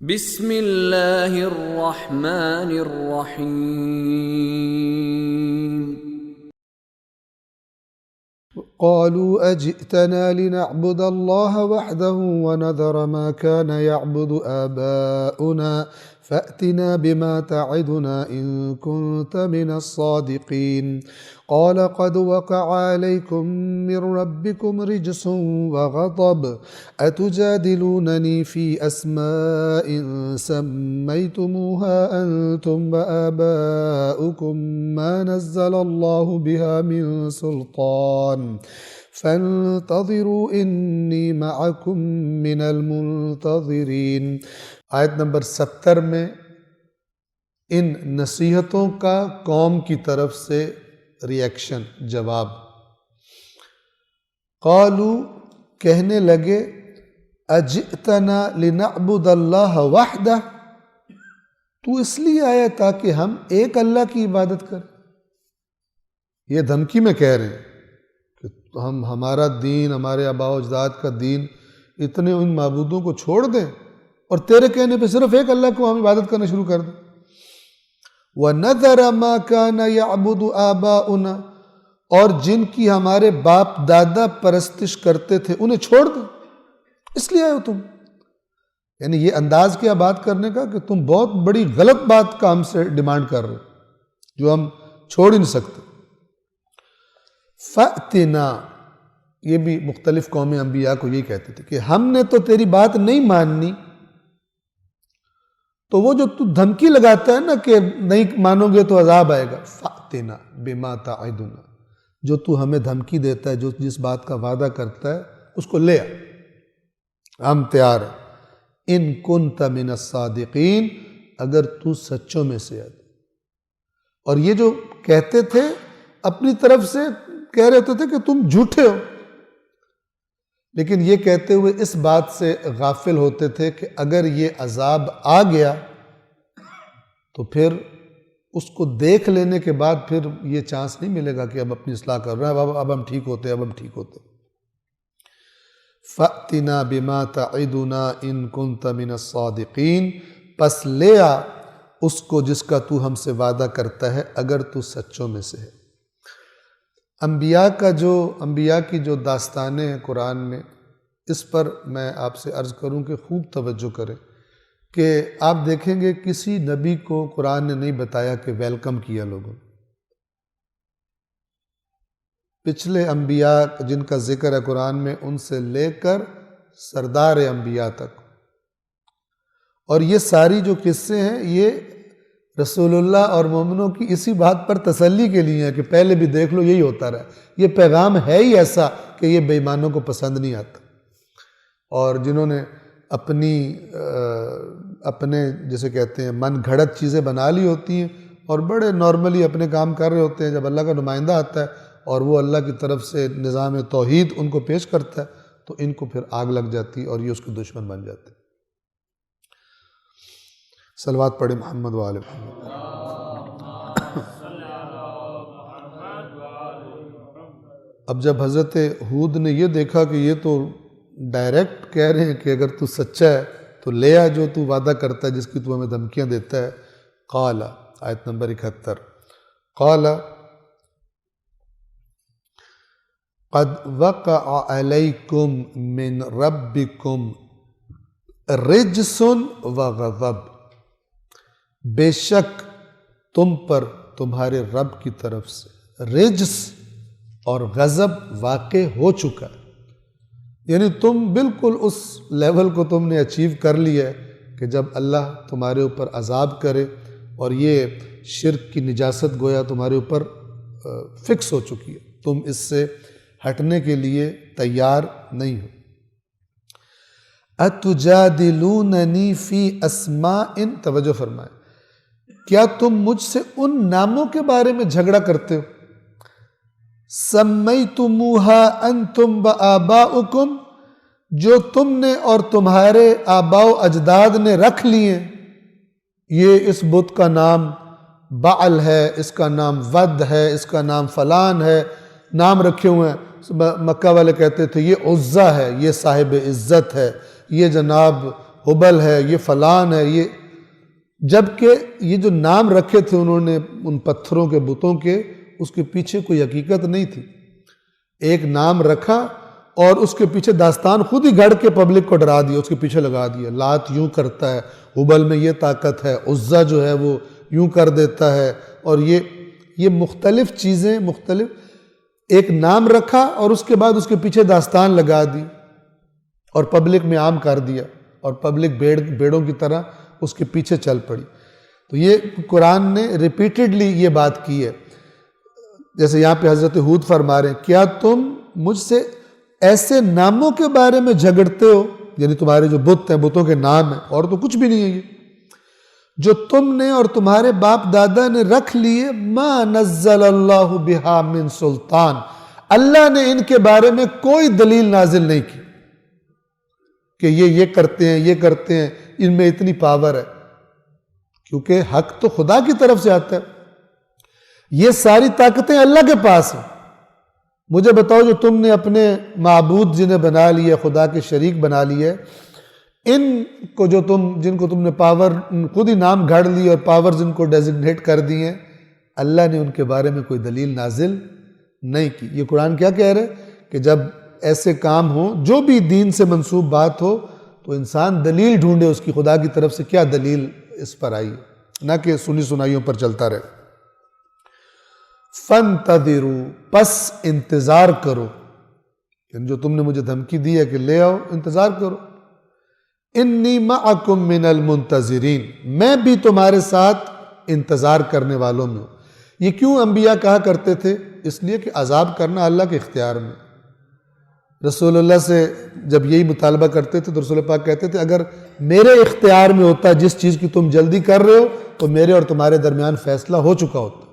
بسم اللہ الرحمن الرحیم قالوا أجئتنا لنعبد الله وحده ونذر ما كان يعبد آباؤنا فأتنا بما تعدنا إن كنت من الصادقين قال قد وقع عليكم من ربكم رجس وغضب أتجادلونني في أسماء سميتموها أنتم وآباؤكم ما نزل الله بها من سلطان فانتظروا انی معکم من المنتظرین۔ آیت نمبر 70 میں ان نصیحتوں کا قوم کی طرف سے ریئیکشن، جواب۔ قالوا، کہنے لگے، اجئتنا لنعبد اللہ وحدہ، تو اس لیے آیا تاکہ ہم ایک اللہ کی عبادت کریں۔ یہ دھمکی میں کہہ رہے ہیں کہ ہمارا دین، ہمارے آباء و اجداد کا دین، اتنے ان معبودوں کو چھوڑ دیں اور تیرے کہنے پہ صرف ایک اللہ کو ہم عبادت کرنا شروع کر دیں۔ وَنَذَرَ مَا كَانَ يَعْبُدُ آبَاؤُنَا، اور جن کی ہمارے باپ دادا پرستش کرتے تھے انہیں چھوڑ دیں، اس لیے آئے ہو تم۔ یعنی یہ انداز کیا بات کرنے کا کہ تم بہت بڑی غلط بات کا ہم سے ڈیمانڈ کر رہے ہو جو ہم چھوڑ ہی نہیں سکتے۔ فَأْتِنَا، یہ بھی مختلف قوم انبیاء کو یہی کہتے تھے کہ ہم نے تو تیری بات نہیں ماننی، تو وہ جو تو دھمکی لگاتا ہے نا کہ نہیں مانو گے تو عذاب آئے گا، فَأْتِنَا بِمَا تَعِدُنَا، جو تو ہمیں دھمکی دیتا ہے، جو جس بات کا وعدہ کرتا ہے اس کو لے آ، ہم تیار ہیں۔ اِن كُنْتَ مِنَ الصَّادِقِينَ، اگر تو سچوں میں سے ہے۔ اور یہ جو کہتے تھے اپنی طرف سے کہہ رہے ہوتے تھے کہ تم جھوٹے ہو، لیکن یہ کہتے ہوئے اس بات سے غافل ہوتے تھے کہ اگر یہ عذاب آ گیا تو پھر اس کو دیکھ لینے کے بعد پھر یہ چانس نہیں ملے گا کہ اب اپنی اصلاح کر رہے ہیں، اب ہم ٹھیک ہوتے، اب ہم ٹھیک ہوتے۔ فَأْتِنَا بِمَا تَعِدُنَا إِن كُنْتَ مِنَ الصَّادِقِينَ، پس لے آ اس کو جس کا تو ہم سے وعدہ کرتا ہے اگر تو سچوں میں سے ہے۔ انبیاء کی جو داستانیں ہیں قرآن میں، اس پر میں آپ سے عرض کروں کہ خوب توجہ کریں کہ آپ دیکھیں گے کسی نبی کو قرآن نے نہیں بتایا کہ ویلکم کیا لوگوں۔ پچھلے انبیاء جن کا ذکر ہے قرآن میں، ان سے لے کر سردار انبیاء تک، اور یہ ساری جو قصے ہیں یہ رسول اللہ اور مومنوں کی اسی بات پر تسلی کے لیے ہے کہ پہلے بھی دیکھ لو یہی ہوتا رہا۔ یہ پیغام ہے ہی ایسا کہ یہ بے ایمانوں کو پسند نہیں آتا، اور جنہوں نے اپنے جسے کہتے ہیں من گھڑت چیزیں بنا لی ہوتی ہیں اور بڑے نارملی اپنے کام کر رہے ہوتے ہیں، جب اللہ کا نمائندہ آتا ہے اور وہ اللہ کی طرف سے نظام توحید ان کو پیش کرتا ہے تو ان کو پھر آگ لگ جاتی اور یہ اس کے دشمن بن جاتے ہیں۔ صلوات پڑھیں محمد وآل محمد۔ اب جب حضرت ہود نے یہ دیکھا کہ یہ تو ڈائریکٹ کہہ رہے ہیں کہ اگر تو سچا ہے تو لے آ جو تو وعدہ کرتا ہے، جس کی تو ہمیں دھمکیاں دیتا ہے۔ قال، آیت نمبر 71، قال قد وقع علیکم من ربکم رجس وغضب، بے شک تم پر تمہارے رب کی طرف سے رجس اور غضب واقع ہو چکا ہے، یعنی تم بالکل اس لیول کو تم نے اچیو کر لیا ہے کہ جب اللہ تمہارے اوپر عذاب کرے اور یہ شرک کی نجاست گویا تمہارے اوپر فکس ہو چکی ہے، تم اس سے ہٹنے کے لیے تیار نہیں ہو۔ اتجادلوننی فی اسماء، توجہ فرمائیں، کیا تم مجھ سے ان ناموں کے بارے میں جھگڑا کرتے ہو سمیتموہا انتم وآباؤکم، جو تم نے اور تمہارے آباء و اجداد نے رکھ لیے، یہ اس بت کا نام بعل ہے، اس کا نام ود ہے، اس کا نام فلان ہے، نام رکھے ہوئے ہیں۔ مکہ والے کہتے تھے یہ عزا ہے، یہ صاحب عزت ہے، یہ جناب ہبل ہے، یہ فلان ہے، یہ، جبکہ یہ جو نام رکھے تھے انہوں نے ان پتھروں کے بتوں کے، اس کے پیچھے کوئی حقیقت نہیں تھی. ایک نام رکھا اور اس کے پیچھے داستان خود ہی گھڑ کے پبلک کو ڈرا دیا، اس کے پیچھے لگا دیا. لات یوں کرتا ہے، ہبل میں یہ طاقت ہے، عزا جو ہے وہ یوں کر دیتا ہے، اور یہ مختلف چیزیں، مختلف ایک نام رکھا اور اس کے بعد اس کے پیچھے داستان لگا دی اور پبلک میں عام کر دیا، اور پبلک بیڑوں کی طرح اس کے پیچھے چل پڑی. تو یہ قرآن نے ریپیٹڈلی یہ بات کی ہے. جیسے یہاں پہ حضرت ہود فرما رہے ہیں، کیا تم مجھ سے ایسے ناموں کے بارے میں جھگڑتے ہو، یعنی تمہارے جو بت ہیں، بتوں کے نام ہیں، اور تو کچھ بھی نہیں ہے یہ، جو تم نے اور تمہارے باپ دادا نے رکھ لیے، ما نزل اللہ بہا من سلطان، اللہ نے ان کے بارے میں کوئی دلیل نازل نہیں کی کہ یہ کرتے ہیں، یہ کرتے ہیں، ان میں اتنی پاور ہے. کیونکہ حق تو خدا کی طرف سے آتا ہے، یہ ساری طاقتیں اللہ کے پاس ہیں. مجھے بتاؤ، جو تم نے اپنے معبود جنہیں بنا لیا، خدا کے شریک بنا لیے، ان کو جن کو تم نے پاور خود ہی نام گھڑ لی اور پاور جن کو ڈیزگنیٹ کر دی ہیں، اللہ نے ان کے بارے میں کوئی دلیل نازل نہیں کی. یہ قرآن کیا کہہ رہے کہ جب ایسے کام ہوں، جو بھی دین سے منسوب بات ہو، تو انسان دلیل ڈھونڈے اس کی، خدا کی طرف سے کیا دلیل اس پر آئی، نہ کہ سنی سنائیوں پر چلتا رہے. فَانْتَظِرُوا، پس انتظار کرو، یعنی جو تم نے مجھے دھمکی دی ہے کہ لے آؤ، انتظار کرو. انی معکم من المنتظرین، میں بھی تمہارے ساتھ انتظار کرنے والوں میں ہوں. یہ کیوں انبیاء کہا کرتے تھے؟ اس لیے کہ عذاب کرنا اللہ کے اختیار میں. رسول اللہ سے جب یہی مطالبہ کرتے تھے تو رسول پاک کہتے تھے، اگر میرے اختیار میں ہوتا جس چیز کی تم جلدی کر رہے ہو، تو میرے اور تمہارے درمیان فیصلہ ہو چکا ہوتا.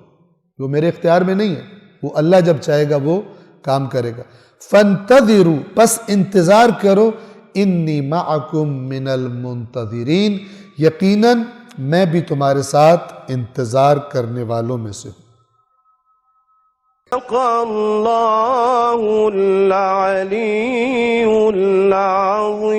وہ میرے اختیار میں نہیں ہے، وہ اللہ جب چاہے گا وہ کام کرے گا. فانتظروا، پس انتظار کرو، انی معکم من المنتظرین، یقیناً میں بھی تمہارے ساتھ انتظار کرنے والوں میں سے ہوں. صدق اللہ العلی العظیم.